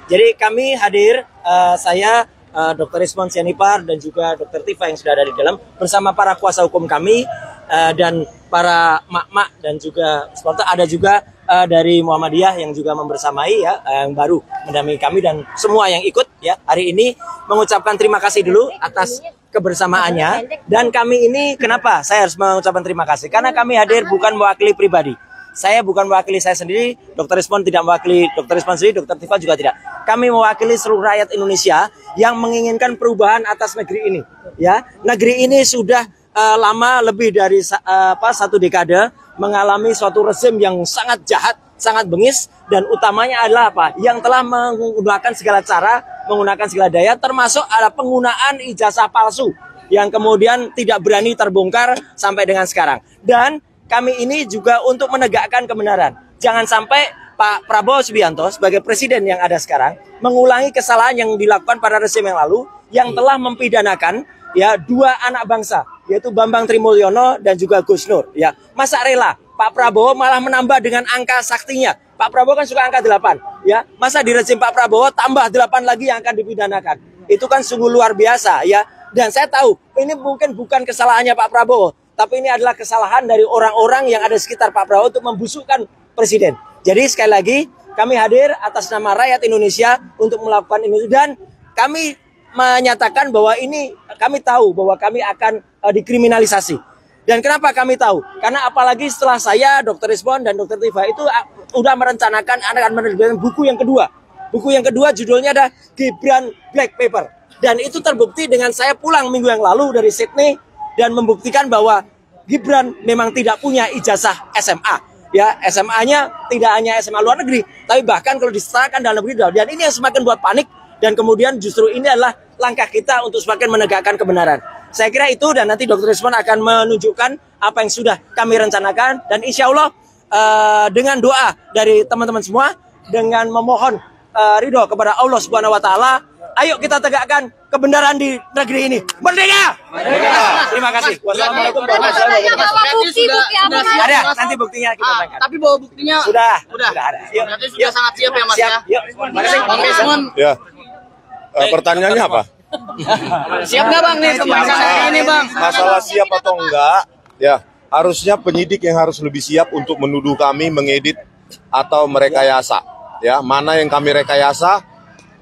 Jadi kami hadir, saya Dr. Rizwan Sianipar dan juga Dr. Tifa yang sudah ada di dalam bersama para kuasa hukum kami dan para mak-mak dan juga supporter, ada juga dari Muhammadiyah yang juga membersamai ya, yang baru mendampingi kami dan semua yang ikut ya hari ini mengucapkan terima kasih dulu atas kebersamaannya. Dan kami ini kenapa saya harus mengucapkan terima kasih? Karena kami hadir bukan mewakili pribadi. Saya bukan mewakili saya sendiri, Dr. Rizwan tidak mewakili Dr. Rizwan sendiri, Dr. Tifa juga tidak. Kami mewakili seluruh rakyat Indonesia yang menginginkan perubahan atas negeri ini. Ya, negeri ini sudah lama lebih dari satu dekade mengalami suatu rezim yang sangat jahat, sangat bengis, dan utamanya adalah apa? Yang telah menggunakan segala cara, menggunakan segala daya, termasuk ada penggunaan ijazah palsu yang kemudian tidak berani terbongkar sampai dengan sekarang. Dan kami ini juga untuk menegakkan kebenaran. Jangan sampai Pak Prabowo Subianto sebagai presiden yang ada sekarang mengulangi kesalahan yang dilakukan pada rezim yang lalu yang telah mempidanakan ya dua anak bangsa, yaitu Bambang Trimulyono dan juga Gus Nur. Ya, masa rela Pak Prabowo malah menambah dengan angka saktinya. Pak Prabowo kan suka angka 8, ya. Masa di rezim Pak Prabowo tambah 8 lagi yang akan dipidanakan. Itu kan sungguh luar biasa, ya. Dan saya tahu ini mungkin bukan kesalahannya Pak Prabowo, tapi ini adalah kesalahan dari orang-orang yang ada di sekitar Pak Prabowo untuk membusukkan presiden. Jadi sekali lagi kami hadir atas nama rakyat Indonesia untuk melakukan ini, dan kami menyatakan bahwa ini kami tahu bahwa kami akan dikriminalisasi. Dan kenapa kami tahu? Karena apalagi setelah saya, Dr. Rizwan dan Dr. Tifa itu udah merencanakan akan menerbitkan buku yang kedua. Buku yang kedua judulnya ada Gibran Black Paper. Dan itu terbukti dengan saya pulang minggu yang lalu dari Sydney dan membuktikan bahwa Gibran memang tidak punya ijazah SMA. Ya, SMA-nya tidak hanya SMA luar negeri, tapi bahkan kalau diserahkan dalam negeri. Dan ini yang semakin buat panik, dan kemudian justru ini adalah langkah kita untuk semakin menegakkan kebenaran. Saya kira itu, dan nanti Dr. Rizwan akan menunjukkan apa yang sudah kami rencanakan, dan insya Allah dengan doa dari teman-teman semua, dengan memohon ridho kepada Allah Subhanahu Wa Taala, ayo kita tegakkan kebenaran di negeri ini. Merdeka! Merdeka! Terima kasih. Wassalamualaikum warahmatullahi wabarakatuh. Ada, nanti buktinya kita berikan. Tapi bawa buktinya sudah ada. Yuk, berarti sudah sangat siap ya Mas ya. Yuk, makasih. Bang Rizwan. Ya. Pertanyaannya apa? Siap nggak Bang nih pemeriksaan ini Bang? Masalah siap atau enggak? Ya, harusnya penyidik yang harus lebih siap untuk menuduh kami mengedit atau merekayasa. Ya, mana yang kami rekayasa?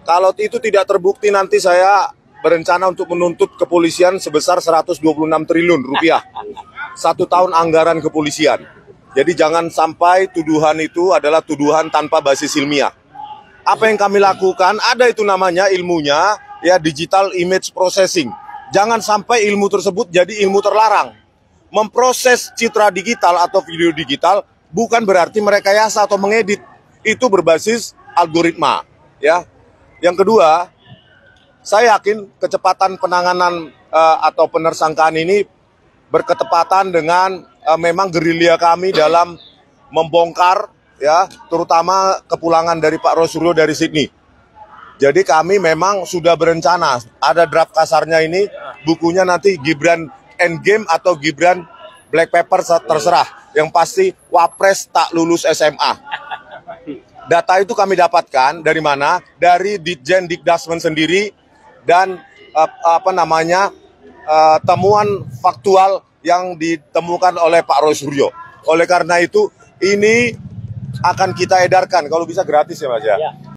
Kalau itu tidak terbukti, nanti saya berencana untuk menuntut kepolisian sebesar 126 triliun rupiah. 1 tahun anggaran kepolisian. Jadi jangan sampai tuduhan itu adalah tuduhan tanpa basis ilmiah. Apa yang kami lakukan, ada itu namanya ilmunya, ya, digital image processing. Jangan sampai ilmu tersebut jadi ilmu terlarang. Memproses citra digital atau video digital bukan berarti merekayasa atau mengedit. Itu berbasis algoritma, ya. Yang kedua, saya yakin kecepatan penanganan atau penersangkaan ini berketepatan dengan memang gerilya kami dalam membongkar, ya, terutama kepulangan dari Pak Rosuryo dari Sydney. Jadi kami memang sudah berencana, ada draft kasarnya ini, bukunya nanti Gibran Endgame atau Gibran Black Paper terserah. Yang pasti Wapres tak lulus SMA. Data itu kami dapatkan dari mana? Dari Ditjen Dikdasmen sendiri dan temuan faktual yang ditemukan oleh Pak Rosuryo. Oleh karena itu ini akan kita edarkan, kalau bisa gratis ya Mas ya.